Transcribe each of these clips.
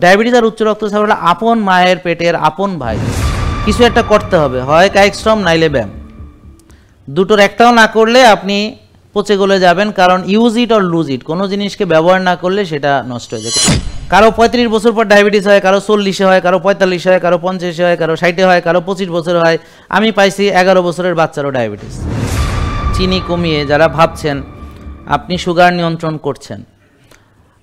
Diabetes আর উচ্চ রক্তচাপ হলো আপন মায়ের পেটের আপন ভাই। কিছু একটা করতে হবে, হয় কায়িক শ্রম নাইলে ব্যায়াম, দুটোর একটাও না করলে আপনি পচে গলে যাবেন। কারণ use it or lose it, কোনো জিনিসকে ব্যবহার না করলে সেটা নষ্ট হয়ে যায়। কারো 35 বছর পর ডায়াবেটিস হয়, কারো 40-এ হয়, কারো 45 হয়, কারো 50-এ হয়, কারো 60-এ হয়, কারো 25 বছর হয়। আমি পাইছি 11 বছরের বাচ্চারও ডায়াবেটিস। চিনি কমিয়ে যারা ভাবছেন আপনি সুগার নিয়ন্ত্রণ করছেন,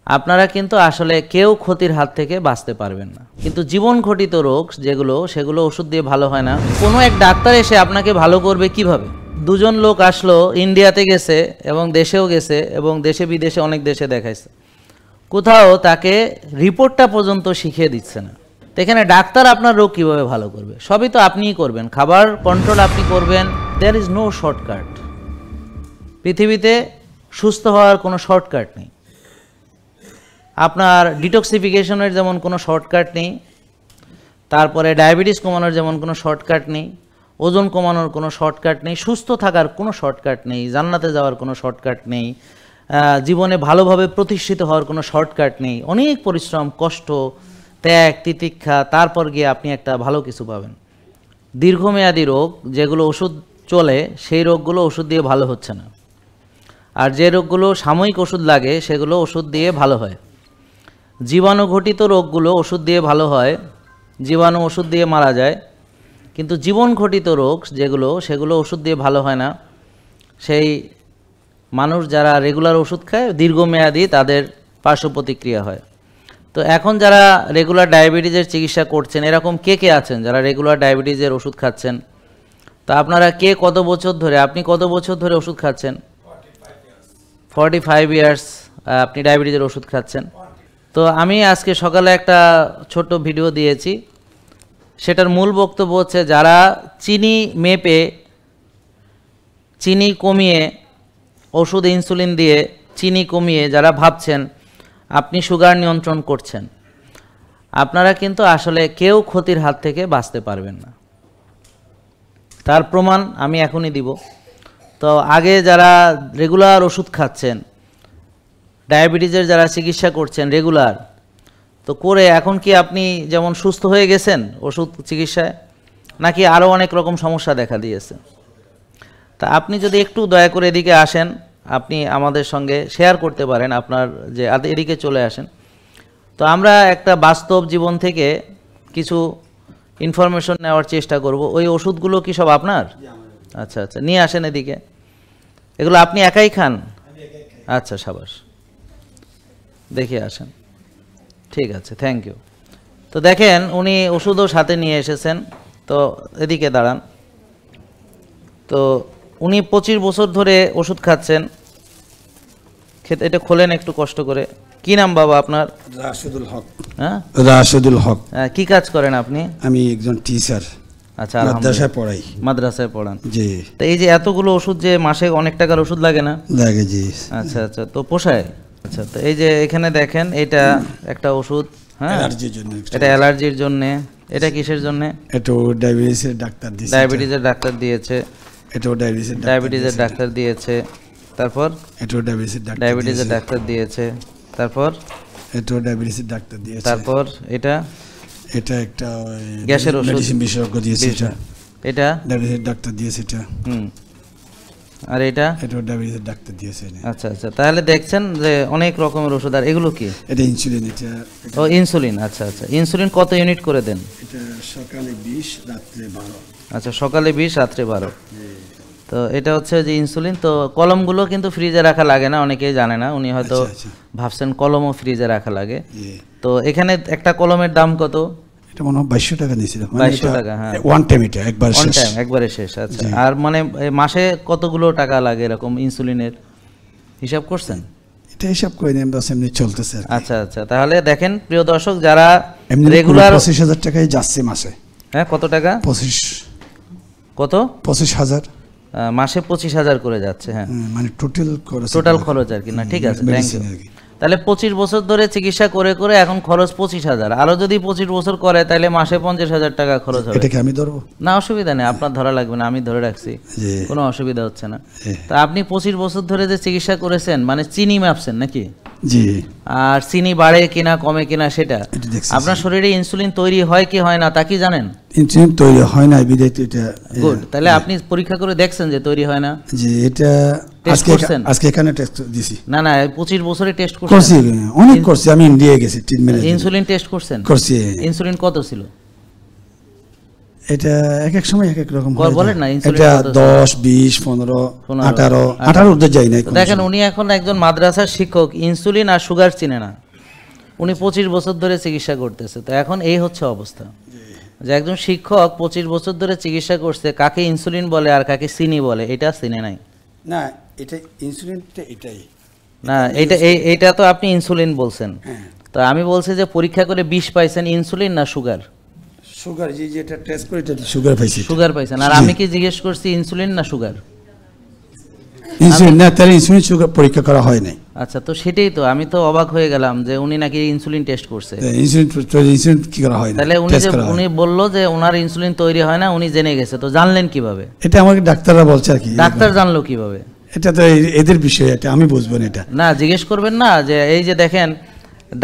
আপনারা কিন্তু আসলে কেউ ক্ষতির হাত থেকে বাঁচতে পারবেন না। কিন্তু জীবন ঘটিত রোগ যেগুলো, সেগুলো ওষুধ দিয়ে ভালো হয় না। কোনো এক ডাক্তার এসে আপনাকে ভালো করবে কিভাবে? দুজন লোক আসলো, ইন্ডিয়াতে গেছে এবং দেশেও গেছে এবং দেশে বিদেশে অনেক দেশে দেখাইছে, কোথাও তাকে রিপোর্টটা পর্যন্ত শিখিয়ে দিচ্ছে না। তো এখানে ডাক্তার আপনার রোগ কীভাবে ভালো করবে? সবই তো আপনিই করবেন, খাবার কন্ট্রোল আপনি করবেন। There is no shortcut. পৃথিবীতে সুস্থ হওয়ার কোনো শর্টকাট নেই। আপনার ডিটক্সিফিকেশনের যেমন কোনো শর্টকাট নেই, তারপরে ডায়াবেটিস কমানোর যেমন কোনো শর্টকাট নেই, ওজন কমানোর কোনো শর্টকাট নেই, সুস্থ থাকার কোনো শর্টকাট নেই, জান্নাতে যাওয়ার কোনো শর্টকাট নেই, জীবনে ভালোভাবে প্রতিষ্ঠিত হওয়ার কোনো শর্টকাট নেই। অনেক পরিশ্রম, কষ্ট, ত্যাগ, তিতিক্ষা, তারপর গিয়ে আপনি একটা ভালো কিছু পাবেন। দীর্ঘমেয়াদী রোগ যেগুলো ওষুধ চলে, সেই রোগগুলো ওষুধ দিয়ে ভালো হচ্ছে না। আর যে রোগগুলো সাময়িক ওষুধ লাগে, সেগুলো ওষুধ দিয়ে ভালো হয়। জীবাণু ঘটিত রোগগুলো ওষুধ দিয়ে ভালো হয়, জীবাণু ওষুধ দিয়ে মারা যায়। কিন্তু জীবন ঘটিত রোগ যেগুলো, সেগুলো ওষুধ দিয়ে ভালো হয় না। সেই মানুষ যারা রেগুলার ওষুধ খায়, দীর্ঘমেয়াদী তাদের পার্শ্ব প্রতিক্রিয়া হয়। তো এখন যারা রেগুলার ডায়াবেটিসের চিকিৎসা করছেন, এরকম কে কে আছেন যারা রেগুলার ডায়াবেটিসের ওষুধ খাচ্ছেন? তো আপনারা কে কত বছর ধরে, আপনি কত বছর ধরে ওষুধ খাচ্ছেন? 45 ইয়ার্স আপনি ডায়াবেটিসের ওষুধ খাচ্ছেন। তো আমি আজকে সকালে একটা ছোট্ট ভিডিও দিয়েছি, সেটার মূল বক্তব্য হচ্ছে যারা চিনি মেপে, চিনি কমিয়ে, ওষুধ ইনসুলিন দিয়ে চিনি কমিয়ে যারা ভাবছেন আপনি সুগার নিয়ন্ত্রণ করছেন, আপনারা কিন্তু আসলে কেউ ক্ষতির হাত থেকে বাঁচতে পারবেন না। তার প্রমাণ আমি এখনই দিব। তো আগে যারা রেগুলার ওষুধ খাচ্ছেন, ডায়াবেটিসের যারা চিকিৎসা করছেন রেগুলার, তো করে এখন কি আপনি যেমন সুস্থ হয়ে গেছেন ওষুধ চিকিৎসায়, নাকি আরও অনেক রকম সমস্যা দেখা দিয়েছে? তা আপনি যদি একটু দয়া করে এদিকে আসেন, আপনি আমাদের সঙ্গে শেয়ার করতে পারেন আপনার যে এদিকে চলে আসেন। তো আমরা একটা বাস্তব জীবন থেকে কিছু ইনফরমেশন নেওয়ার চেষ্টা করব। ওই ওষুধগুলো কি সব আপনার? আচ্ছা আচ্ছা, নিয়ে আসেন এদিকে। এগুলো আপনি একাই খান? আচ্ছা, সাবাস, দেখে আসেন। ঠিক আছে, থ্যাংক ইউ। তো দেখেন, উনি ওষুধও সাথে নিয়ে এসেছেন। তো এদিকে দাঁড়ান। তো উনি 25 বছর ধরে ওষুধ খাচ্ছেন। এটা খোলেন একটু কষ্ট করে। কি নাম বাবা আপনার? রাশেদুল হক। হ্যাঁ, রাশেদুল হক। কি কাজ করেন আপনি? আমি একজন টিচার। আচ্ছা, মাদ্রাসায় পড়াই। মাদ্রাসায় পড়ান? জি। তো এই যে এতগুলো ওষুধ, যে মাসে অনেক টাকার ওষুধ লাগে না? লাগে, জি। আচ্ছা আচ্ছা, তো পোষায়? আচ্ছা, তো এই যে এখানে দেখেন, এটা একটা ওষুধ, হ্যাঁ, অ্যালার্জির জন্য। এটা অ্যালার্জির জন্য। এটা কিসের জন্য? এটা ডায়াবেটিসের ডাক্তার দিয়েছে। ডায়াবেটিসের ডাক্তার দিয়েছে। এটা ডায়াবেটিসের ডাক্তার দিয়েছে। তারপর এটা ডায়াবেটিসের ডাক্তার দিয়েছে। তারপর এটা ডায়াবেটিসের ডাক্তার দিয়েছে। তারপর এটা একটা গ্যাসের ওষুধ, মেডিসিন বিশেষজ্ঞ দিয়েছে। এটা ডায়াবেটিসের ডাক্তার দিয়েছে এটা। আর এটা ডায়াবেটিসের ডাক্তার দিয়েছে। আচ্ছা আচ্ছা, তাহলে দেখছেন যে অনেক রকমের ওষুধ। আর এগুলো কি? এটা ইনসুলিন। ও, ইনসুলিন। আচ্ছা আচ্ছা, ইনসুলিন কত ইউনিট করে দেন? এটা সকালে 20, রাত্রে 12। আচ্ছা, সকালে 20, রাত্রে 12। তো এটা হচ্ছে যে ইনসুলিন। তো কলমগুলো কিন্তু ফ্রিজে রাখা লাগে না, অনেকেই জানে না। উনি হয়তো ভাবছেন কলমও ফ্রিজে রাখা লাগে। তো এখানে একটা কলমের দাম কত? এটা মনে হয় 2200 টাকা নিয়েছিল। 2200 টাকা, হ্যাঁ। ওয়ান টাইম, এটা একবারে শেষ। আচ্ছা, আর মানে মাসে কতগুলো টাকা লাগে এরকম ইনসুলিনের হিসাব করছেন? এটা হিসাব করে নিয়ে আমরা এমনি চলতেছে। আচ্ছা আচ্ছা, তাহলে দেখেন প্রিয় দর্শক, যারা রেগুলার 25,000 টাকায় যাচ্ছে মাসে। হ্যাঁ, কত টাকা? 25। কত? 25,000 মাসে 25,000 করে যাচ্ছে। হ্যাঁ, মানে টোটাল খরচ আর কি। না, ঠিক আছে, থ্যাংক ইউ। তাহলে 25 বছর ধরে চিকিৎসা করে করে এখন খরচ 25,000। আরো যদি 25 বছর করে তাহলে মাসে 50,000 টাকা খরচ হবে। এটা কি আমি ধরবো? না, অসুবিধা নেই, আপনার ধরা লাগবে না, আমি ধরে রাখছি, কোনো অসুবিধা হচ্ছে না। তা আপনি 25 বছর ধরে যে চিকিৎসা করেছেন, মানে চিনি মাপছেন নাকি? জি আর চিনি বাড়ে কিনা কমে কিনা সেটা এটা দেখছি। আপনার শরীরে ইনসুলিন তৈরি হয় কি হয় না তা কি জানেন? ইনসুলিন তৈরি হয় না বিধায় তো এটা গুড, তাহলে আপনি পরীক্ষা করে দেখছেন যে তৈরি হয় না? যে এটা Test আজকে করছেন? আজকে এখানে টেস্ট দিছি। না না 25 বছরে টেস্ট করছি, করছেন? অনেক করছি, আমি ইন্ডিয়া গেছি ট্রিটমেন্ট। ইনসুলিন টেস্ট করছেন? করছি। ইনসুলিন কত ছিল? এটা এক এক সময় এক এক রকম বল- হয়ে যায়। বলেন না, ইনসুলিন এটা কত ছিল? 10 20 15 18 18 ঊর্ধ্বে যাই নাই। তো দেখেন উনি এখন একজন মাদ্রাসার শিক্ষক, ইনসুলিন আর সুগার চিনে না, উনি 25 বছর ধরে চিকিৎসা করতেছে। তো এখন এই হচ্ছে অবস্থা যে একজন শিক্ষক 25 বছর ধরে চিকিৎসা করছে, কাকে ইনসুলিন বলে আর কাকে চিনি বলে এটা চিনে নাই। না এটা ইনসুলিনটা এটাই না এইটা তো আপনি ইনসুলিন বলছেন, তো আমি বলছি যে পরীক্ষা করে 20 পাইছেন ইনসুলিন না সুগার? সুগার, যে যেটা টেস্ট করে এটা সুগার পাইছি। সুগার পাইছেন। আর আমি কি জিজ্ঞেস করছি ইনসুলিন না সুগার? ইনসুলিন না, তার ইনসুলিন সুগার পরীক্ষা করা হয় নাই। আচ্ছা, তো সেটাই তো আমি তো অবাক হয়ে গেলাম যে উনি নাকি ইনসুলিন টেস্ট করছে। ইনসুলিন কি করা হয় না, তাহলে উনি টেস্ট যে করা হয়। উনি বললো যে ওনার ইনসুলিন তৈরি হয় না, উনি জেনে গেছে, তো জানলেন কিভাবে? এটা আমাকে ডাক্তাররা বলছে আর কি। ডাক্তার জানলো কিভাবে? এটা তো এদের বিষয়, এটা আমি বুঝবো না। এটা না জিজ্ঞেস করবেন না যে এই যে দেখেন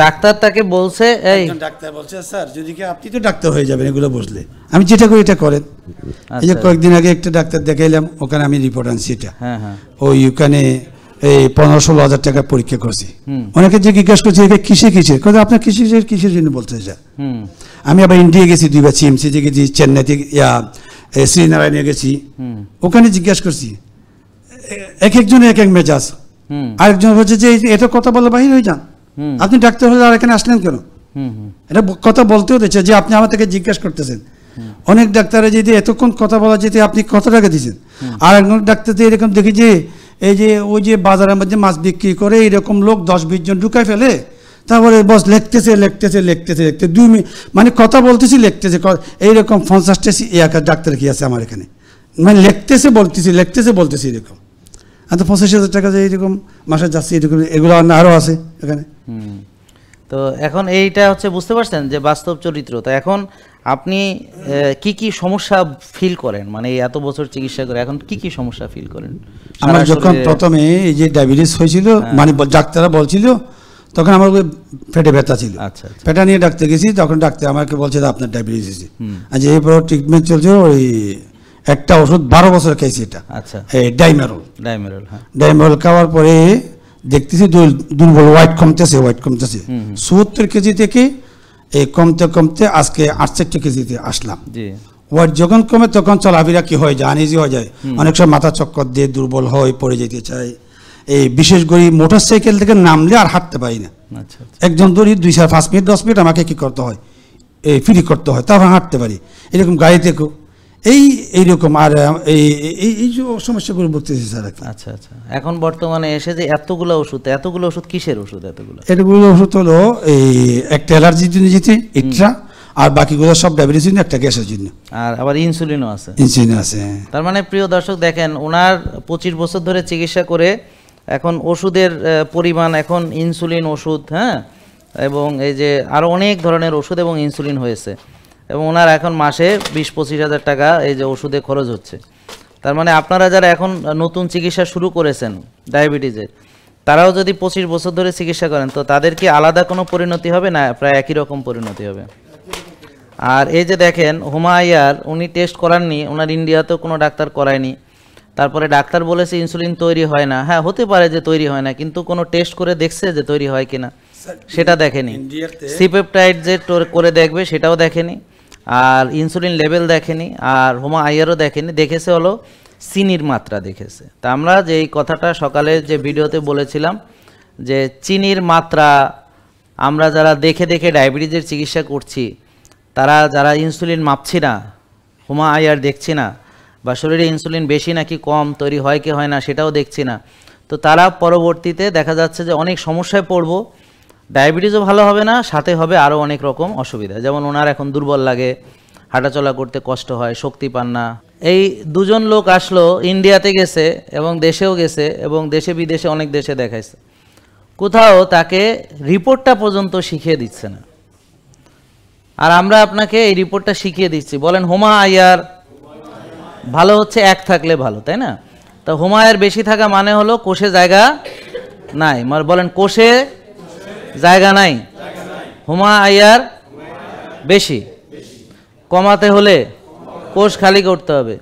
ডাক্তার তাকে বলছে এই একজন ডাক্তার বলছে স্যার যদি কি আপনি তো ডাক্তার হয়ে যাবেন এগুলো বুঝলে, আমি যেটা করি এটা করেন। এই যে আচ্ছা। কয়েকদিন আগে একটা ডাক্তার দেখাইলাম, ওখানে আমি রিপোর্ট আনছি এটা। হ্যাঁ হ্যাঁ ওই ওখানে এই 15-16 হাজার টাকা পরীক্ষা করছি। হুম। অনেকে যে জিজ্ঞাসা করছে এটা কিসের কথা, আপনার কিসের জন্য বলতে চাই। হুম আমি আবার ইন্ডিয়া গেছি দুইবার, সিএমসি তে গেছি, চেন্নাইতে শ্রীনারায়ণে গেছি। হুম ওখানে জিজ্ঞাসা করছি, এক একজনের এক এক মেজাজ। হুম আরেকজন বলছে যে এটা কথা বলে বাহির হয়ে যান, হুম আপনি ডাক্তার হলে আর এখানে আসলেন কেন? হুম হুম এটা কথা বলতেও দিচ্ছে যে আপনি আমার থেকে জিজ্ঞাসা করতেছেন। অনেক ডাক্তারে যদি এতক্ষণ কথা বলা যেতে আপনি কত টাকা দিচ্ছেন। আর একজন ডাক্তার তো এরকম দেখি যে এই যে ওই যে বাজারের মধ্যে মাছ বিক্রি করে এরকম লোক 10-20 জন ঢুকায় ফেলে, তারপরে বস লিখতেছে 2 মিনিট মানে কথা বলতেছি লিখতেছে, এইরকম 50টা ডাক্তার কি আছে আমার এখানে, মানে লিখতেছে বলতেছি এরকম। আর তো 85,000 টাকা যে এরকম মাসে যাচ্ছে এরকম, এগুলো আরও আছে এখানে। হুম। তো এখন এইটা হচ্ছে বুঝতে পারছেন যে বাস্তব চরিত্র। তো এখন আপনি কি কি সমস্যা ফিল করেন, মানে এই এত বছর চিকিৎসা করে এখন কি কি সমস্যা ফিল করেন? আমার সারা যখন শরীরে- প্রথমে এই যে ডায়াবেটিস হয়েছিল, মানে ডাক্তাররা বলছিল, তখন আমার ওই পেটে ব্যথা ছিল। আচ্ছা আচ্ছা পেটা নিয়ে ডাক্তার গেছি, তখন ডাক্তার আমাকে বলছে যে আপনার ডায়াবেটিস হয়েছে। আর যে এরপর ট্রিটমেন্ট চলছে, ওই একটা ওষুধ 12 বছর খাইছি, এটা আচ্ছা এই ডাইমেরল। ডাইমেরল। হ্যাঁ ডাইমেরল খাওয়ার পরে দেখতেছি দুর্বল, ওয়েট কমতেছে 74 কেজি থেকে এই কমতে আজকে 68 কেজিতে আসলাম। জি ওয়েট যখন কমে তখন চলাফেরা কি হয়ে যায়, আনইজি হয়ে যায়, অনেক সময় মাথা চক্কর দিয়ে দুর্বল হয়, পড়ে যেতে চাই। এই বিশেষ করে মোটর সাইকেল থেকে নামলে আর হাঁটতে পারি না। আচ্ছা আচ্ছা একজন ধরি 2-5 মিনিট 10 মিনিট আমাকে কি করতে হয়, এই ফ্রি করতে হয়, তারপর হাঁটতে পারি। এরকম গাড়ি থেকেও এইরকম। আর এই যে সমস্যাগুলো ভুগতেছি স্যার। আচ্ছা আচ্ছা এখন বর্তমানে এসে যে এতগুলো ওষুধ কিসের ওষুধ এতগুলো? এগুলো ওষুধ হলো এই একটা অ্যালার্জির জন্য যেতে একটা, আর বাকিগুলো সব ডায়াবেটিস জন্য, একটা গ্যাসের জন্য, আর আবার ইনসুলিনও আছে। ইনসুলিন আছে। তার মানে প্রিয় দর্শক দেখেন, ওনার 25 বছর ধরে চিকিৎসা করে এখন ওষুধের পরিমাণ, এখন ইনসুলিন ওষুধ, হ্যাঁ, এবং এই যে আরও অনেক ধরনের ওষুধ এবং ইনসুলিন হয়েছে, এবং ওনার এখন মাসে 20-25 হাজার টাকা এই যে ওষুধে খরচ হচ্ছে। তার মানে আপনারা যারা এখন নতুন চিকিৎসা শুরু করেছেন ডায়াবেটিসের, তারাও যদি 25 বছর ধরে চিকিৎসা করেন, তো তাদের কি আলাদা কোনো পরিণতি হবে না প্রায় একই রকম পরিণতি হবে? আর এই যে দেখেন হুমা আইয়ার, উনি টেস্ট করাননি, ওনার ইন্ডিয়াতেও কোনো ডাক্তার করায়নি, তারপরে ডাক্তার বলেছে ইনসুলিন তৈরি হয় না। হ্যাঁ হতে পারে যে তৈরি হয় না, কিন্তু কোনো টেস্ট করে দেখছে যে তৈরি হয় কিনা সেটা দেখেনি। সিপেপটাইড যে করে দেখবে সেটাও দেখেনি, আর ইনসুলিন লেভেল দেখেনি, আর হুমা আইয়ারও দেখেনি, দেখেছে হলো চিনির মাত্রা দেখেছে। তা আমরা যে এই কথাটা সকালে যে ভিডিওতে বলেছিলাম যে চিনির মাত্রা আমরা যারা দেখে দেখে ডায়াবেটিসের চিকিৎসা করছি, তারা যারা ইনসুলিন মাপছি না, হুমা আইয়ার দেখছি না, বা শরীরে ইনসুলিন বেশি নাকি কম তৈরি হয় কি হয় না সেটাও দেখছি না, তো তারা পরবর্তীতে দেখা যাচ্ছে যে অনেক সমস্যায় পড়বো, ডায়াবেটিসও ভালো হবে না, সাথে হবে আরও অনেক রকম অসুবিধা। যেমন ওনার এখন দুর্বল লাগে, হাঁটাচলা করতে কষ্ট হয়, শক্তি পান না। এই দুজন লোক আসলো, ইন্ডিয়াতে গেছে এবং দেশেও গেছে, এবং দেশে বিদেশে অনেক দেশে দেখাইছে, কোথাও তাকে রিপোর্টটা পর্যন্ত শিখিয়ে দিচ্ছে না। আর আমরা আপনাকে এই রিপোর্টটা শিখিয়ে দিচ্ছি। বলেন হুমা আইয়ার ভালো হচ্ছে 1 থাকলে ভালো, তাই না? তো হুমা আইয়ার বেশি থাকা মানে হলো কোষে জায়গা নাই, বলেন কোষে জায়গা নাই, হুমা আয়ার বেশি। কমাতে হলে কোষ খালি করতে হবে,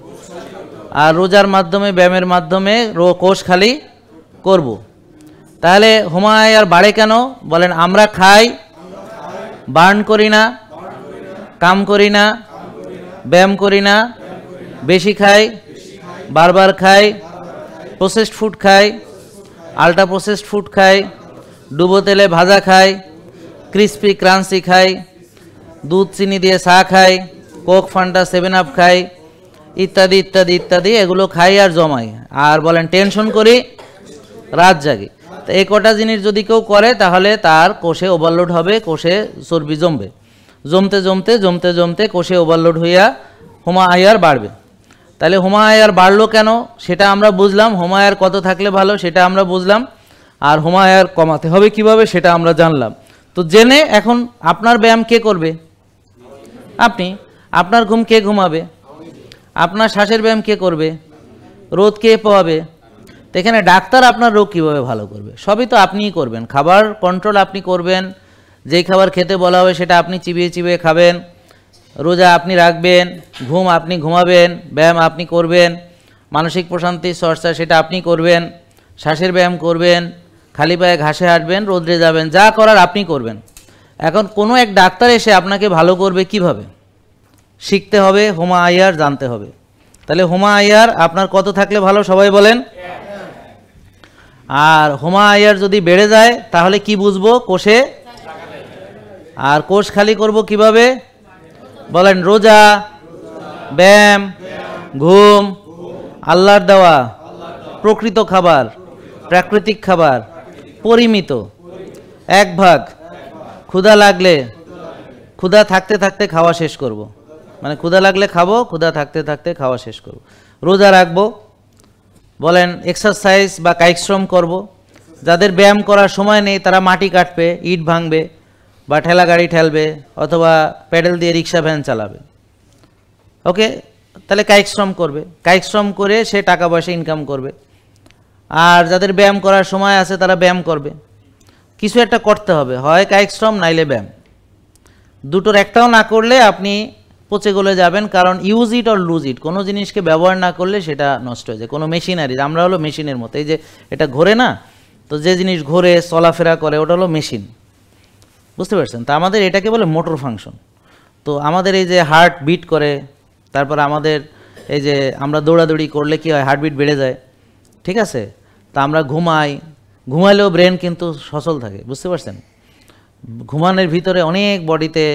আর রোজার মাধ্যমে ব্যায়ামের মাধ্যমে কোষ খালি করব। তাহলে হুমা আয়ার বাড়ে কেন? বলেন আমরা খাই, বার্ন করি না, কাম করি না, ব্যায়াম করি না, বেশি খাই, বারবার খাই, প্রসেসড ফুড খাই, আল্ট্রা প্রসেসড ফুড খাই, ডুবো তেলে ভাজা খাই, ক্রিস্পি ক্রাঞ্চি খাই, দুধ চিনি দিয়ে চা খাই, কোক ফান্টা 7 আপ খাই, ইত্যাদি ইত্যাদি ইত্যাদি, এগুলো খাই আর জমাই। আর বলেন টেনশন করি, রাত জাগি। তো এই কটা জিনিস যদি কেউ করে তাহলে তার কোষে ওভারলোড হবে, কোষে চর্বি জমবে, জমতে জমতে জমতে জমতে কোষে ওভারলোড হইয়া হুমা আয়ার বাড়বে। তাহলে হুমা আয়ার বাড়লো কেন সেটা আমরা বুঝলাম, হুমা আয়ার কত থাকলে ভালো সেটা আমরা বুঝলাম, আর হুমা আয়ার কমাতে হবে কিভাবে সেটা আমরা জানলাম। তো জেনে এখন আপনার ব্যায়াম কে করবে? আপনি। আপনার ঘুম কে ঘুমাবে? আপনার শ্বাসের ব্যায়াম কে করবে? রোদ কে পাওয়াবে? তো এখানে ডাক্তার আপনার রোগ কীভাবে ভালো করবে? সবই তো আপনিই করবেন। খাবার কন্ট্রোল আপনি করবেন, যেই খাবার খেতে বলা হবে সেটা আপনি চিবিয়ে চিবিয়ে খাবেন, রোজা আপনি রাখবেন, ঘুম আপনি ঘুমাবেন, ব্যায়াম আপনি করবেন, মানসিক প্রশান্তি চর্চা সেটা আপনি করবেন, শ্বাসের ব্যায়াম করবেন, খালি পায়ে ঘাসে হাঁটবেন, রোদ্রে যাবেন, যা করার আপনি করবেন। এখন কোনো এক ডাক্তার এসে আপনাকে ভালো করবে কিভাবে? শিখতে হবে, হুমা আয়ার জানতে হবে। তাহলে হুমা আয়ার আপনার কত থাকলে ভালো সবাই বলেন? আর হুমা আয়ার যদি বেড়ে যায় তাহলে কি বুঝবো? কোষে। আর কোষ খালি করব কিভাবে? বলেন রোজা, ব্যায়াম, ঘুম, আল্লাহর দেওয়া প্রকৃত খাবার, প্রাকৃতিক খাবার, পরিমিত, এক ভাগ, ক্ষুধা লাগলে, ক্ষুধা থাকতে থাকতে খাওয়া শেষ করব, মানে ক্ষুধা লাগলে খাবো, ক্ষুধা থাকতে থাকতে খাওয়া শেষ করব। রোজা রাখবো, বলেন এক্সারসাইজ বা কায়িক শ্রম করব। যাদের ব্যায়াম করার সময় নেই তারা মাটি কাটবে, ইট ভাঙবে, বা ঠেলা গাড়ি ঠেলবে, অথবা প্যাডেল দিয়ে রিক্সা ভ্যান চালাবে। ওকে, তাহলে কায়িক শ্রম করবে, কায়িক শ্রম করে সে টাকা পয়সা ইনকাম করবে। আর যাদের ব্যায়াম করার সময় আছে তারা ব্যায়াম করবে। কিছু একটা করতে হবে, হয় কায়িক শ্রম নাইলে ব্যায়াম, দুটোর একটাও না করলে আপনি পচে গলে যাবেন। কারণ use it or lose it, কোনো জিনিসকে ব্যবহার না করলে সেটা নষ্ট হয়ে যায়। কোনো মেশিনারি, আমরা হলো মেশিনের মতো, এই যে এটা ঘোরে না, তো যে জিনিস ঘোরে চলাফেরা করে ওটা হলো মেশিন, বুঝতে পারছেন? তো আমাদের এটাকে বলে মোটর ফাংশন। তো আমাদের এই যে হার্ট বিট করে, তারপর আমাদের এই যে আমরা দৌড়াদৌড়ি করলে কি হয়, হার্টবিট বেড়ে যায়, ঠিক আছে? তা আমরা ঘুমাই, ঘুমাইলেও ব্রেন কিন্তু সচল থাকে, বুঝতে পারছেন? ঘুমানোর ভিতরে অনেক বডিতে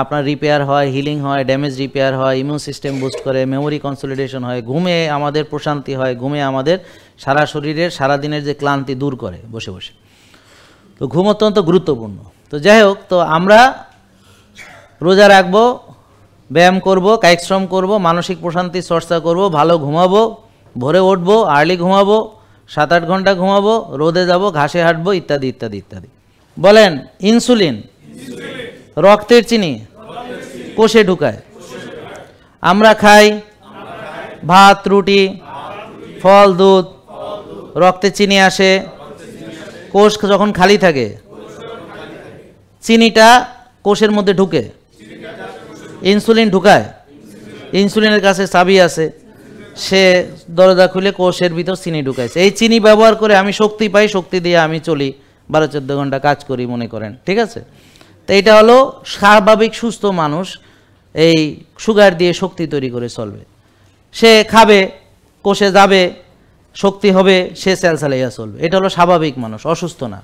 আপনার রিপেয়ার হয়, হিলিং হয়, ড্যামেজ রিপেয়ার হয়, ইমিউন সিস্টেম বুস্ট করে, মেমোরি কনসলিডেশন হয়, ঘুমে আমাদের প্রশান্তি হয়, ঘুমে আমাদের সারা শরীরের সারাদিনের যে ক্লান্তি দূর করে বসে বসে। তো ঘুম অত্যন্ত গুরুত্বপূর্ণ। তো যাই হোক, তো আমরা রোজা রাখবো, ব্যায়াম করব, কায়িক শ্রম করব, মানসিক প্রশান্তি চর্চা করব, ভালো ঘুমাবো, ভোরে উঠবো, আর্লি ঘুমাবো, 7-8 ঘন্টা ঘুমাবো, রোদে যাব, ঘাসে হাঁটবো, ইত্যাদি ইত্যাদি ইত্যাদি। বলেন ইনসুলিন, রক্তের চিনি কোষে ঢুকায়। আমরা খাই ভাত, রুটি, ফল, দুধ, রক্তে চিনি আসে। কোষ যখন খালি থাকে চিনিটা কোষের মধ্যে ঢুকে, ইনসুলিন ঢুকায়, ইনসুলিনের কাছে চাবি আছে, সে দরজা খুলে কোষের ভিতর চিনি ঢুকাইছে। এই চিনি ব্যবহার করে আমি শক্তি পাই, শক্তি দিয়ে আমি চলি, 12-14 ঘন্টা কাজ করি মনে করেন, ঠিক আছে? তো এটা হলো স্বাভাবিক সুস্থ মানুষ এই সুগার দিয়ে শক্তি তৈরি করে চলবে। সে খাবে, কোষে যাবে, শক্তি হবে, সে সেল চালাইয়া চলবে। এটা হলো স্বাভাবিক মানুষ, অসুস্থ না।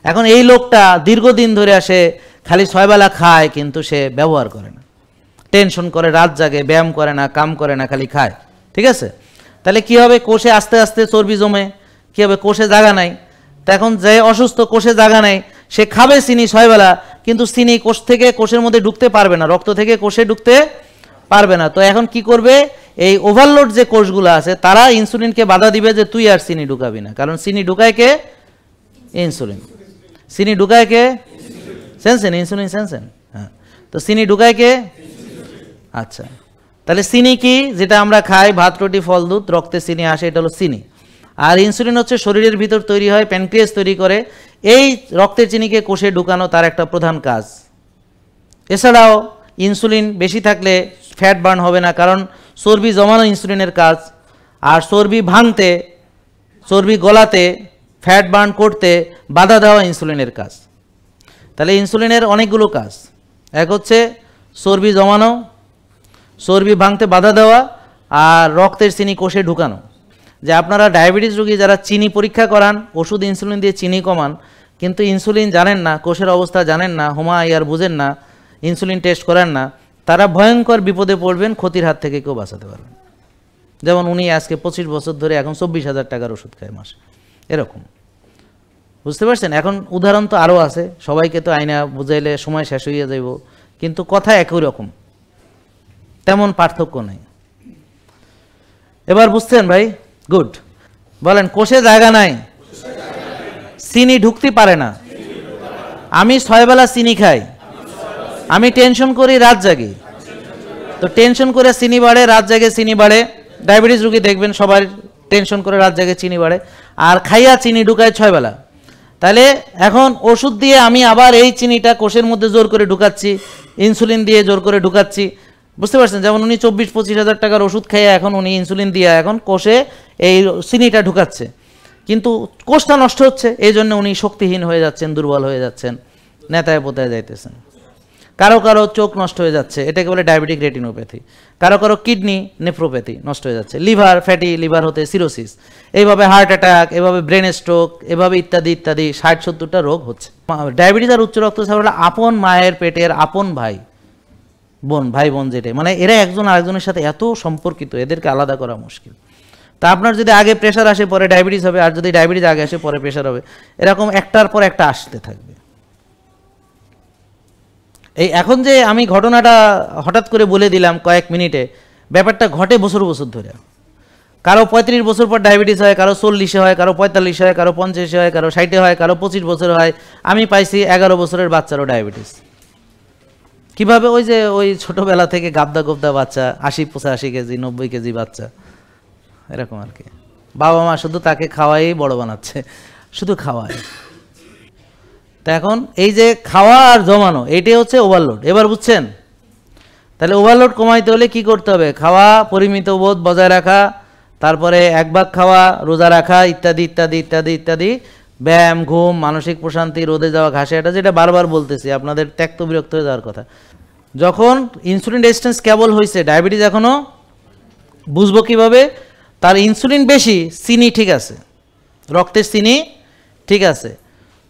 এখন এই লোকটা দীর্ঘদিন ধরে আসে খালি 6 বেলা খায়, কিন্তু সে ব্যবহার করে না, টেনশন করে, রাত জাগে, ব্যায়াম করে না, কাম করে না, খালি খায়, ঠিক আছে? তাহলে কি হবে? কোষে আস্তে আস্তে চর্বি জমে, কি হবে? কোষে জায়গা নাই। তো এখন যে অসুস্থ, কোষে জায়গা নাই, সে খাবে চিনি 6 বেলা, কিন্তু চিনি কোষ থেকে কোষের মধ্যে ঢুকতে পারবে না, রক্ত থেকে কোষে ঢুকতে পারবে না। তো এখন কি করবে? এই ওভারলোড যে কোষগুলো আছে তারা ইনসুলিনকে বাধা দিবে যে তুই আর চিনি ঢুকাবি না। কারণ চিনি ঢুকায় কে? ইনসুলিন। চিনি ঢুকায় কে? সেন্সেন, ইনসুলিন সেন্সেন। হ্যাঁ, তো চিনি ঢুকায় কে? আচ্ছা, তাহলে চিনি কি? যেটা আমরা খাই, ভাত, রুটি, ফল, দুধ, রক্তে চিনি আসে, এটা হলো চিনি। আর ইনসুলিন হচ্ছে শরীরের ভিতর তৈরি হয়, প্যানক্রিয়াস তৈরি করে, এই রক্তের চিনিকে কোষে ঢুকানো তার একটা প্রধান কাজ। এছাড়াও ইনসুলিন বেশি থাকলে ফ্যাট বার্ন হবে না, কারণ চর্বি জমানো ইনসুলিনের কাজ, আর চর্বি ভাঙতে, চর্বি গলাতে, ফ্যাট বার্ন করতে বাধা দেওয়া ইনসুলিনের কাজ। তাহলে ইনসুলিনের অনেকগুলো কাজ, এক হচ্ছে চর্বি জমানো, চর্বি ভাঙতে বাধা দেওয়া, আর রক্তের চিনি কোষে ঢুকানো। যে আপনারা ডায়াবেটিস রোগী যারা চিনি পরীক্ষা করান, ওষুধ ইনসুলিন দিয়ে চিনি কমান, কিন্তু ইনসুলিন জানেন না, কোষের অবস্থা জানেন না, হোমা ইয়ার বুঝেন না, ইনসুলিন টেস্ট করেন না, তারা ভয়ঙ্কর বিপদে পড়বেন, ক্ষতির হাত থেকে কেউ বাঁচাতে পারবেন। যেমন উনি আজকে 25 বছর ধরে এখন 24,000 টাকার ওষুধ খায় মাসে, এরকম। বুঝতে পারছেন? এখন উদাহরণ তো আরও আছে, সবাইকে তো আইনা বুঝাইলে সময় শেষ হইয়া যাইব, কিন্তু কথা একই রকম, তেমন পার্থক্য নেই। এবার বুঝছেন ভাই? গুড। বলেন, কোষে জায়গা নাই, চিনি ঢুকতে পারে না। আমি 6 বেলা চিনি খাই, আমি টেনশন করি, রাত জাগি, তো টেনশন করে চিনি বাড়ে, রাত জাগে চিনি বাড়ে। ডায়াবেটিস রোগী দেখবেন সবার টেনশন করে রাত জাগে চিনি বাড়ে, আর খাইয়া চিনি ঢুকায় 6 বেলা। তাহলে এখন ওষুধ দিয়ে আমি আবার এই চিনিটা কোষের মধ্যে জোর করে ঢুকাচ্ছি, ইনসুলিন দিয়ে জোর করে ঢুকাচ্ছি। বুঝতে পারছেন? যেমন উনি 24-25,000 টাকার ওষুধ খাইয়া এখন উনি ইনসুলিন দিয়ে এখন কোষে এই চিনিটা ঢুকাচ্ছে, কিন্তু কোষটা নষ্ট হচ্ছে, এই জন্য উনি শক্তিহীন হয়ে যাচ্ছেন, দুর্বল হয়ে যাচ্ছেন, নেতায় পোতায় যাইতেছেন। কারো কারো চোখ নষ্ট হয়ে যাচ্ছে, এটাকে বলে ডায়াবেটিক রেটিনোপ্যাথি। কারো কারো কিডনি নেফ্রোপ্যাথি নষ্ট হয়ে যাচ্ছে, লিভার, ফ্যাটি লিভার হতে সিরোসিস, এইভাবে হার্ট অ্যাটাক, এভাবে ব্রেন স্ট্রোক, এভাবে ইত্যাদি ইত্যাদি 60-70টা রোগ হচ্ছে। ডায়াবেটিস আর উচ্চ রক্তচাপ হলো আপন মায়ের পেটের আপন ভাই বোন, ভাই বোন যেটা, মানে এরা একজন আরেকজনের সাথে এত সম্পর্কিত, এদেরকে আলাদা করা মুশকিল। তা আপনার যদি আগে প্রেশার আসে পরে ডায়াবেটিস হবে, আর যদি ডায়াবেটিস আগে আসে পরে প্রেশার হবে, এরকম একটার পর একটা আসতে থাকবে। এই এখন যে আমি ঘটনাটা হঠাৎ করে বলে দিলাম কয়েক মিনিটে, ব্যাপারটা ঘটে বছর বছর ধরে। কারো 35 বছর পর ডায়াবেটিস হয়, কারো 40 হয়, কারো 45 হয়, কারো 50 হয়, কারো 60 হয়, কারো 25 বছর হয়। আমি পাইছি 11 বছরের বাচ্চারও ডায়াবেটিস। কিভাবে? ওই যে ওই ছোটবেলা থেকে গাবদা গোবদা বাচ্চা, 80-85 কেজি 90 কেজি বাচ্চা, এরকম আর কি। বাবা মা শুধু তাকে খাওয়াই বড় বানাচ্ছে, শুধু খাওয়ায়। তা এখন এই যে খাওয়া আর জমানো, এইটাই হচ্ছে ওভারলোড। এবার বুঝছেন? তাহলে ওভারলোড কমাইতে হলে কি করতে হবে? খাওয়া, পরিমিত বোধ বজায় রাখা, তারপরে এক ভাগ খাওয়া, রোজা রাখা, ইত্যাদি ইত্যাদি ইত্যাদি ইত্যাদি, ব্যায়াম, ঘুম, মানসিক প্রশান্তি, রোদে যাওয়া, ঘাসে এটা, যেটা বারবার বলতেছি, আপনাদের ত্যক্ত বিরক্ত হয়ে যাওয়ার কথা। যখন ইনসুলিন রেজিস্ট্যান্স কেবল হয়েছে, ডায়াবেটিস এখনও বুঝবো কিভাবে? তার ইনসুলিন বেশি, চিনি ঠিক আছে, রক্তের চিনি ঠিক আছে,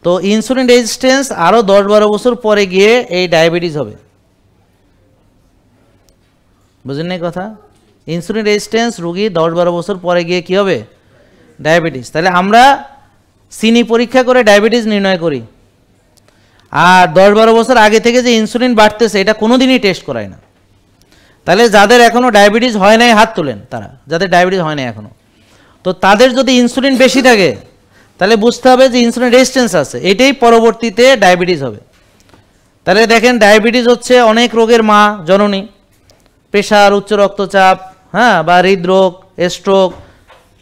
তো ইনসুলিন রেজিস্ট্যান্স আরও 10-12 বছর পরে গিয়ে এই ডায়াবেটিস হবে। বুঝলেন না কথা? ইনসুলিন রেজিস্ট্যান্স রোগী 10-12 বছর পরে গিয়ে কি হবে? ডায়াবেটিস। তাহলে আমরা চিনি পরীক্ষা করে ডায়াবেটিস নির্ণয় করি, আর 10-12 বছর আগে থেকে যে ইনসুলিন বাড়তেছে এটা কোনোদিনই টেস্ট করায় না। তাহলে যাদের এখনও ডায়াবেটিস হয় নাই হাত তোলেন, তারা যাদের ডায়াবেটিস হয় নাই এখনও, তো তাদের যদি ইনসুলিন বেশি থাকে তাহলে বুঝতে হবে যে ইনসুলিন রেজিস্ট্যান্স আছে, এটাই পরবর্তীতে ডায়াবেটিস হবে। তাহলে দেখেন, ডায়াবেটিস হচ্ছে অনেক রোগের মা, জননী। প্রেশার, উচ্চ রক্তচাপ, হ্যাঁ, বা হৃদরোগ, স্ট্রোক,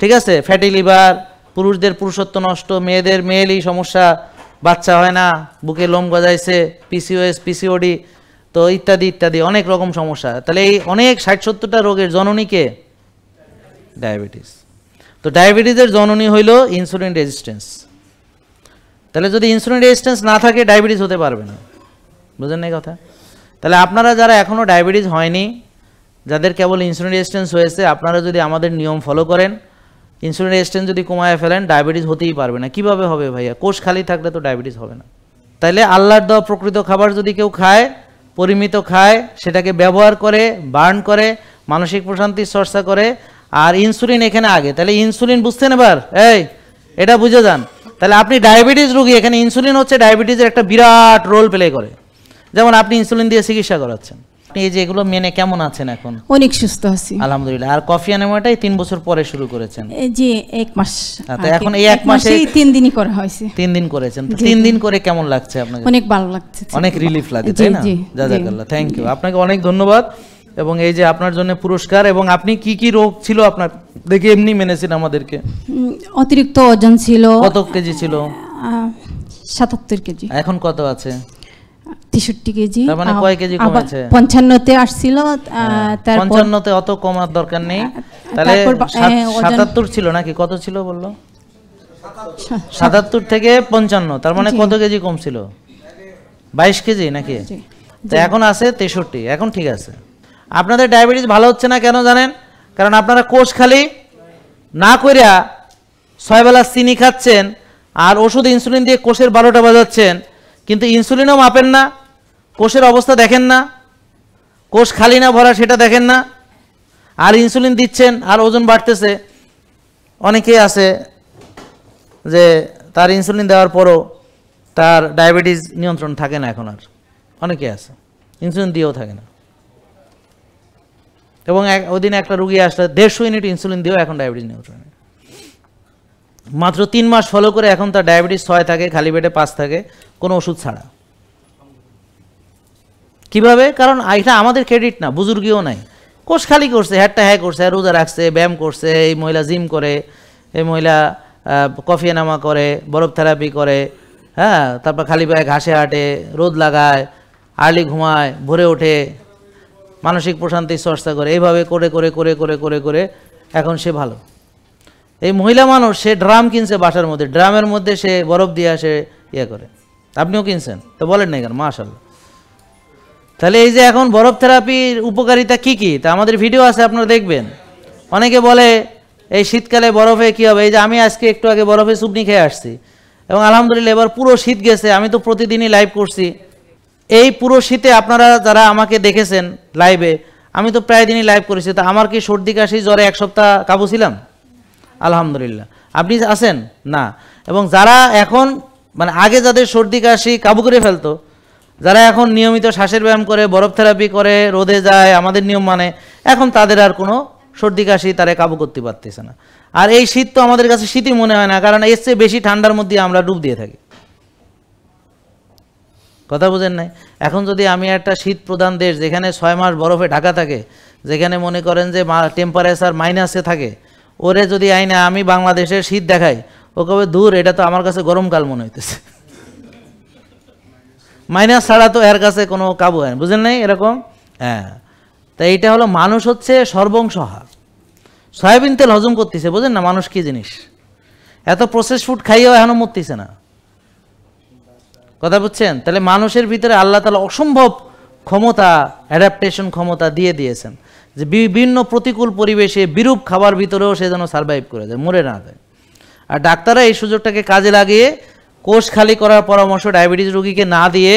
ঠিক আছে, ফ্যাটি লিভার, পুরুষদের পুরুষত্ব নষ্ট, মেয়েদের মেয়েলি সমস্যা, বাচ্চা হয় না, বুকে লোম গজাইছে, পিসিওএস, পিসিওডি, তো ইত্যাদি ইত্যাদি অনেক রকম সমস্যা। তাহলে এই অনেক 60-70টা রোগের জননীকে ডায়াবেটিস। তো ডায়াবেটিসের জননী হইল ইনসুলিন রেজিস্ট্যান্স। তাহলে যদি ইনসুলিন রেজিস্ট্যান্স না থাকে ডায়াবেটিস হতে পারবে না। বুঝলেন না কথা? তাহলে আপনারা যারা এখনও ডায়াবেটিস হয়নি, যাদের কেবল ইনসুলিন রেজিস্ট্যান্স হয়েছে, আপনারা যদি আমাদের নিয়ম ফলো করেন, ইনসুলিন রেজিস্ট্যান্স যদি কমায় ফেলেন, ডায়াবেটিস হতেই পারবে না। কিভাবে হবে ভাইয়া? কোষ খালি থাকলে তো ডায়াবেটিস হবে না। তাইলে আল্লাহর দেওয়া প্রকৃত খাবার যদি কেউ খায়, পরিমিত খায়, সেটাকে ব্যবহার করে, বার্ন করে, মানসিক প্রশান্তির চর্চা করে, আর ইনসুলিন এখানে আগে, তাহলে ইনসুলিন বুঝতেন এবার? এই এটা বুঝে যান। তাহলে আপনি ডায়াবেটিস রোগী, এখানে ইনসুলিন হচ্ছে ডায়াবেটিসের একটা বিরাট রোল প্লে করে। যেমন আপনি ইনসুলিন দিয়ে চিকিৎসা করাচ্ছেন, আপনি এই যে এগুলো মেনে কেমন আছেন এখন? অনেক সুস্থ আছি আলহামদুলিল্লাহ। আর কফি আনেমাটাই 3 বছর পরে শুরু করেছেন? জি, 1 মাস। তো এখন এই 1 মাসে 3 দিনই করা হয়েছে। 3 দিন করেছেন, তো 3 দিন করে কেমন লাগছে আপনাকে? অনেক ভালো লাগছে, অনেক রিলিফ লাগে, তাই না? জাযাকাল্লাহ, থ্যাংক ইউ, আপনাকে অনেক ধন্যবাদ। এবং এই যে আপনার জন্য পুরস্কার। এবং আপনি কি কি রোগ ছিল আপনার? দেখি এমনি মেনেছেন আমাদেরকে। অতিরিক্ত ওজন ছিল। কত কেজি ছিল? ৭৭ কেজি। এখন কত আছে? ৬৩ কেজি। তার মানে কয় কেজি কমেছে? ৫৫-তে আসছিল, তারপর ৫৫-তে অত কমার দরকার নেই। তাহলে ৭৭ ছিল নাকি, কত ছিল বললো? ৭৭ থেকে ৫৫, তার মানে কত কেজি কমছিল? ২২ কেজি নাকি? তো এখন আছে ৬৩, এখন ঠিক আছে। আপনাদের ডায়াবেটিস ভালো হচ্ছে না কেন জানেন? কারণ আপনারা কোষ খালি না কইরা ৬ বেলা চিনি খাচ্ছেন আর ওষুধ ইনসুলিন দিয়ে কোষের ১২টা বাজাচ্ছেন, কিন্তু ইনসুলিনও মাপেন না, কোষের অবস্থা দেখেন না, কোষ খালি না ভরা সেটা দেখেন না, আর ইনসুলিন দিচ্ছেন আর ওজন বাড়তেছে। অনেকেই আছে যে তার ইনসুলিন দেওয়ার পরও তার ডায়াবেটিস নিয়ন্ত্রণ থাকে না এখন আর, অনেকে আছে ইনসুলিন দিয়েও থাকে না। এবং ওই দিন একটা রুগী আসলে ১৫০ ইউনিট ইনসুলিন দিয়েও এখন ডায়াবেটিস নিয়ন্ত্রণে। মাত্র ৩ মাস ফলো করে এখন তার ডায়াবেটিস ৬ থাকে, খালি পেটে ৫ থাকে, কোনো ওষুধ ছাড়া। কিভাবে? কারণ এটা আমাদের ক্রেডিট না, বুজুর্গিও নাই, কোষ খালি করছে, হ্যাটটা হ্যাঁ করছে, রোজা রাখছে, ব্যায়াম করছে, এই মহিলা জিম করে, এই মহিলা কফি নামা করে, বরফ থেরাপি করে, হ্যাঁ, তারপর খালি পায়ে ঘাসে হাঁটে, রোদ লাগায়, আর্লি ঘুমায়, ভোরে ওঠে, মানসিক প্রশান্তির চর্চা করে, এইভাবে করে করে করে করে করে করে এখন সে ভালো। এই মহিলা মানুষ, সে ড্রাম কিনছে বাসার মধ্যে, ড্রামের মধ্যে সে বরফ দিয়ে আসে ইয়ে করে। আপনিও কিনছেন তো বলেন না কেন? মাশাআল্লাহ। তাহলে এই যে এখন বরফ থেরাপির উপকারিতা কি কি, তা আমাদের ভিডিও আছে, আপনারা দেখবেন। অনেকে বলে এই শীতকালে বরফে কী হবে, এই যে আমি আজকে একটু আগে বরফে সুপনি খেয়ে আসছি এবং আলহামদুলিল্লাহ এবার পুরো শীত গেছে। আমি তো প্রতিদিনই লাইভ করছি, এই পুরো শীতে আপনারা যারা আমাকে দেখেছেন লাইভে, আমি তো প্রায় দিনই লাইভ করেছি, তা আমার কি সর্দি কাশি জ্বরে ১ সপ্তাহ কাবু ছিলাম? আলহামদুলিল্লাহ। আপনি আছেন না? এবং যারা এখন মানে আগে যাদের সর্দি কাশি কাবু করে ফেলতো, যারা এখন নিয়মিত শ্বাসের ব্যায়াম করে, বরফ থেরাপি করে, রোদে যায়, আমাদের নিয়ম মানে, এখন তাদের আর কোনো সর্দি কাশি তারা কাবু করতে পারতেছে না। আর এই শীত তো আমাদের কাছে শীতই মনে হয় না, কারণ এর চেয়ে বেশি ঠান্ডার মধ্যে আমরা ডুব দিয়ে থাকি। কথা বুঝেন নাই? এখন যদি আমি একটা শীত প্রধান দেশ যেখানে ৬ মাস বরফে ঢাকা থাকে, যেখানে মনে করেন যে টেম্পারেচার মাইনাসে থাকে, ওরে যদি আইনা আমি বাংলাদেশের শীত দেখাই, ও কবে দূর, এটা তো আমার কাছে গরমকাল মনে হইতেছে। মাইনাস ছাড়া তো এর কাছে কোনো কাবু হয় না, বুঝেন নাই এরকম? হ্যাঁ, তাই এইটা হলো মানুষ হচ্ছে সর্বংসহা, সয়াবিন তেল হজম করতেছে, বুঝেন না মানুষ কি জিনিস? এত প্রসেস ফুড খাইয়েও এখনো মরতেছে না। কথা বুঝছেন? তাহলে মানুষের ভিতরে আল্লাহ তাআলা অসম্ভব ক্ষমতা, অ্যাডাপ্টেশন ক্ষমতা দিয়ে দিয়েছেন, যে বিভিন্ন প্রতিকূল পরিবেশে বিরূপ খাবার ভিতরেও সে যেন সারভাইভ করে যায়, মরে না যায়। আর ডাক্তাররা এই সুযোগটাকে কাজে লাগিয়ে কোষ খালি করার পরামর্শ ডায়াবেটিস রোগীকে না দিয়ে,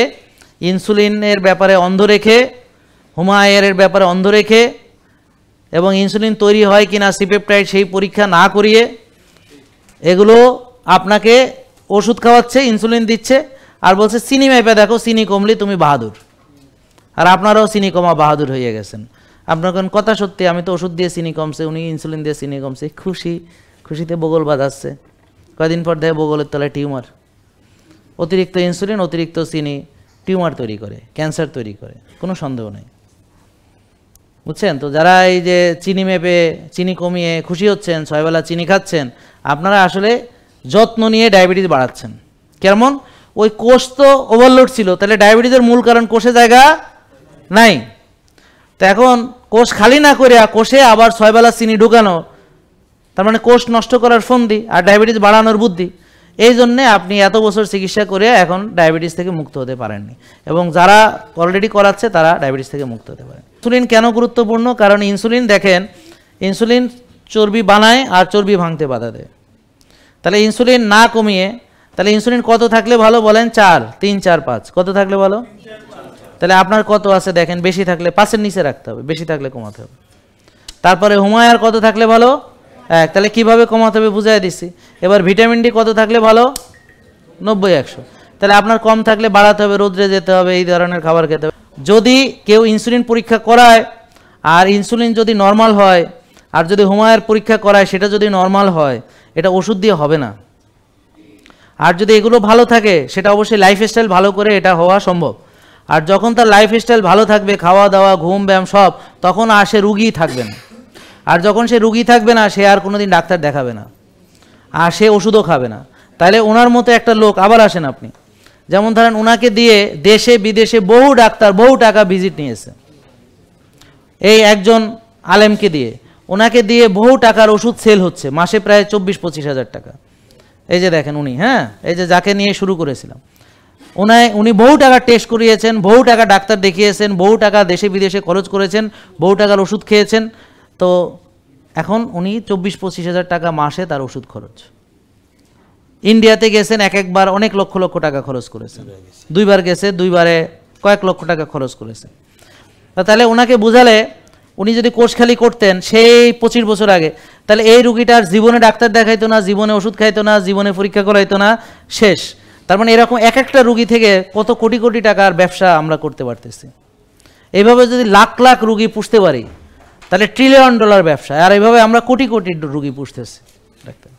ইনসুলিনের ব্যাপারে অন্ধ রেখে, হুমায়ের ব্যাপারে অন্ধ রেখে, এবং ইনসুলিন তৈরি হয় কিনা সিপেপটাইড সেই পরীক্ষা না করিয়ে, এগুলো আপনাকে ওষুধ খাওয়াচ্ছে, ইনসুলিন দিচ্ছে, আর বলছে চিনি মেপে দেখো, চিনি কমলে তুমি বাহাদুর। আর আপনারাও চিনি কমা বাহাদুর হয়ে গেছেন। আপনার কোন কথা সত্যি, আমি তো ওষুধ দিয়ে চিনি কমছে, উনি ইনসুলিন দিয়ে চিনি কমছে, খুশি, খুশিতে বগল বাজাচ্ছে। কয়দিন পর দেখে বগলের তলায় টিউমার। অতিরিক্ত ইনসুলিন, অতিরিক্ত চিনি টিউমার তৈরি করে, ক্যান্সার তৈরি করে, কোনো সন্দেহ নেই। বুঝছেন? তো যারা এই যে চিনি মেপে, চিনি কমিয়ে খুশি হচ্ছেন, ৬ বেলা চিনি খাচ্ছেন, আপনারা আসলে যত্ন নিয়ে ডায়াবেটিস বাড়াচ্ছেন। কেমন? ওই কোষ তো ওভারলোড ছিল, তাহলে ডায়াবেটিসের মূল কারণ কোষে জায়গা নাই। তো এখন কোষ খালি না করে কোষে আবার ৬ বেলা চিনি ঢুকানো, তার মানে কোষ নষ্ট করার ফন্দি আর ডায়াবেটিস বাড়ানোর বুদ্ধি। এই জন্যে আপনি এত বছর চিকিৎসা করে এখন ডায়াবেটিস থেকে মুক্ত হতে পারেননি, এবং যারা অলরেডি করাচ্ছে তারা ডায়াবেটিস থেকে মুক্ত হতে পারেন। ইনসুলিন কেন গুরুত্বপূর্ণ? কারণ ইনসুলিন দেখেন, ইনসুলিন চর্বি বানায় আর চর্বি ভাঙতে বাধা দেয়। তাহলে ইনসুলিন না কমিয়ে, তাহলে ইনসুলিন কত থাকলে ভালো বলেন? ৪, ৩, ৪, ৫। কত থাকলে ভালো? তাহলে আপনার কত আছে দেখেন, বেশি থাকলে ৫-এর নিচে রাখতে হবে, বেশি থাকলে কমাতে হবে। তারপরে হুমায়ার কত থাকলে ভালো? ১। তাহলে কিভাবে কমাতে হবে বুঝাই দিচ্ছি। এবার ভিটামিন ডি কত থাকলে ভালো? ৯০-১০০। তাহলে আপনার কম থাকলে বাড়াতে হবে, রোদ্রে যেতে হবে, এই ধরনের খাবার খেতে হবে। যদি কেউ ইনসুলিন পরীক্ষা করায় আর ইনসুলিন যদি নর্মাল হয়, আর যদি হুমায়ার পরীক্ষা করায় সেটা যদি নর্মাল হয়, এটা ওষুধ দিয়ে হবে না। আর যদি এগুলো ভালো থাকে, সেটা অবশ্যই লাইফস্টাইল ভালো করে এটা হওয়া সম্ভব। আর যখন তার লাইফস্টাইল ভালো থাকবে, খাওয়া দাওয়া, ঘুম, ব্যায়াম সব, তখন আর সে রুগীই থাকবে না। আর যখন সে রুগী থাকবে না, সে আর কোনোদিন ডাক্তার দেখাবে না, আর সে ওষুধও খাবে না। তাহলে ওনার মতো একটা লোক আবার আসেন আপনি, যেমন ধরেন ওনাকে দিয়ে দেশে বিদেশে বহু ডাক্তার বহু টাকা ভিজিট নিয়েছে, এই একজন আলেমকে দিয়ে, ওনাকে দিয়ে বহু টাকার ওষুধ সেল হচ্ছে, মাসে প্রায় 24-25 হাজার টাকা। এই যে দেখেন উনি, হ্যাঁ, এই যে যাকে নিয়ে শুরু করেছিলাম, উনি বহু টাকা টেস্ট করিয়েছেন, বহু টাকা ডাক্তার দেখিয়েছেন, বহু টাকা দেশে বিদেশে খরচ করেছেন, বহু টাকার ওষুধ খেয়েছেন। তো এখন উনি 24-25 হাজার টাকা মাসে তার ওষুধ খরচ। ইন্ডিয়াতে গেছেন, একবার অনেক লক্ষ লক্ষ টাকা খরচ করেছেন, দুইবার গেছে, দুইবারে কয়েক লক্ষ টাকা খরচ করেছেন। তাহলে ওনাকে বুঝালে, উনি যদি কোষখালি করতেন সেই 25 বছর আগে, তাহলে এই রুগীটার জীবনে ডাক্তার দেখাইতো না, জীবনে ওষুধ খাইতো না, জীবনে পরীক্ষা করাইতো না, শেষ। তার মানে এরকম এক একটা রুগী থেকে কত কোটি কোটি টাকার ব্যবসা আমরা করতে পারতেছি। এইভাবে যদি লাখ লাখ রুগী পুষতে পারি, তাহলে $1 ট্রিলিয়ন ব্যবসা। আর এইভাবে আমরা কোটি কোটি রুগী পুষতেছি ডাক্তার।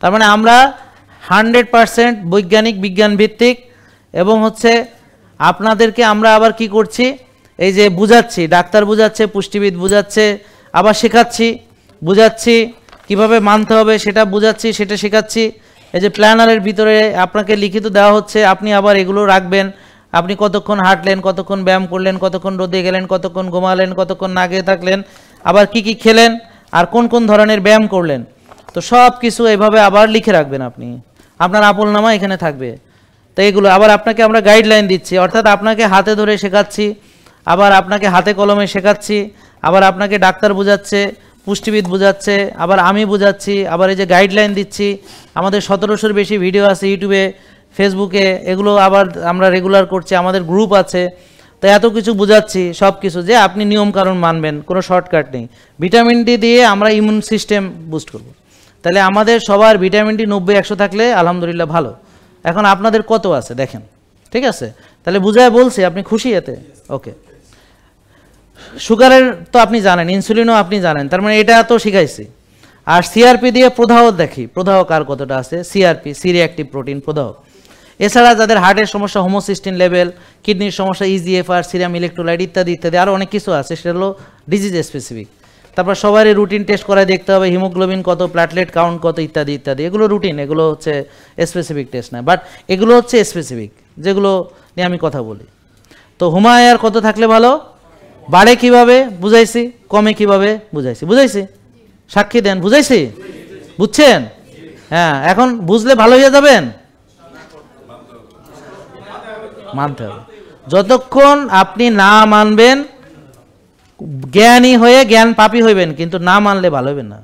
তার মানে আমরা 100% বৈজ্ঞানিক, বিজ্ঞান ভিত্তিক, এবং হচ্ছে আপনাদেরকে আমরা আবার কি করছি, এই যে বুঝাচ্ছি, ডাক্তার বুঝাচ্ছে, পুষ্টিবিদ বুঝাচ্ছে, আবার শেখাচ্ছি, বুঝাচ্ছি কিভাবে মানতে হবে সেটা বুঝাচ্ছি, সেটা শেখাচ্ছি। এই যে প্ল্যানারের ভিতরে আপনাকে লিখিত দেওয়া হচ্ছে, আপনি আবার এগুলো রাখবেন, আপনি কতক্ষণ হাঁটলেন, কতক্ষণ ব্যায়াম করলেন, কতক্ষণ রোদে গেলেন, কতক্ষণ ঘুমালেন, কতক্ষণ না গিয়ে থাকলেন, আবার কি কি খেলেন, আর কোন কোন ধরনের ব্যায়াম করলেন, তো সব কিছু এভাবে আবার লিখে রাখবেন আপনি, আপনার আমলনামা এখানে থাকবে। তো এগুলো আবার আপনাকে আমরা গাইডলাইন দিচ্ছি, অর্থাৎ আপনাকে হাতে ধরে শেখাচ্ছি, আবার আপনাকে হাতে কলমে শেখাচ্ছি, আবার আপনাকে ডাক্তার বোঝাচ্ছে, পুষ্টিবিদ বোঝাচ্ছে, আবার আমি বোঝাচ্ছি, আবার এই যে গাইডলাইন দিচ্ছি। আমাদের 1700-র বেশি ভিডিও আছে ইউটিউবে, ফেসবুকে, এগুলো আবার আমরা রেগুলার করছি, আমাদের গ্রুপ আছে। তো এত কিছু বোঝাচ্ছি, সব কিছু যে আপনি নিয়মকানুন মানবেন, কোনো শর্টকাট নেই। ভিটামিন ডি দিয়ে আমরা ইমিউন সিস্টেম বুস্ট করব। তাহলে আমাদের সবার ভিটামিন ডি 90-100 থাকলে আলহামদুলিল্লাহ ভালো। এখন আপনাদের কত আছে দেখেন, ঠিক আছে? তাহলে বুঝায় বলছি, আপনি খুশি এতে? ওকে। সুগারের তো আপনি জানেন, ইনসুলিনও আপনি জানেন, তার মানে এটা তো শিখাইছি। আর সিআরপি দিয়ে প্রদাহ দেখি, প্রদাহ কার কতটা আছে, সিআরপি, সি রিঅ্যাক্টিভ প্রোটিন, প্রদাহ। এছাড়া যাদের হার্টের সমস্যা, হোমোসিস্টিন লেভেল, কিডনির সমস্যা, ইজিএফআর, সিরাম ইলেকট্রোলাইট ইত্যাদি ইত্যাদি, আরও অনেক কিছু আছে, সেটা হলো ডিজিজ স্পেসিফিক। তারপর সবারই রুটিন টেস্ট করায় দেখতে হবে, হিমোগ্লোবিন কত, প্ল্যাটলেট কাউন্ট কত, ইত্যাদি ইত্যাদি। এগুলো রুটিন, এগুলো হচ্ছে স্পেসিফিক টেস্ট না, বাট এগুলো হচ্ছে স্পেসিফিক, যেগুলো নিয়ে আমি কথা বলি। তো হুমায়ার কত থাকলে ভালো, বাড়ে কিভাবে বুঝাইছি, কমে কিভাবে বুঝাইছি, বুঝাইছি, সাক্ষী দেন, বুঝাইছি, বুঝছেন? হ্যাঁ, এখন বুঝলে ভালো হয়ে যাবেন, মানতে হবে। যতক্ষণ আপনি না মানবেন, জ্ঞানী হয়ে জ্ঞান পাপী হইবেন, কিন্তু না মানলে ভালো হইবেন না।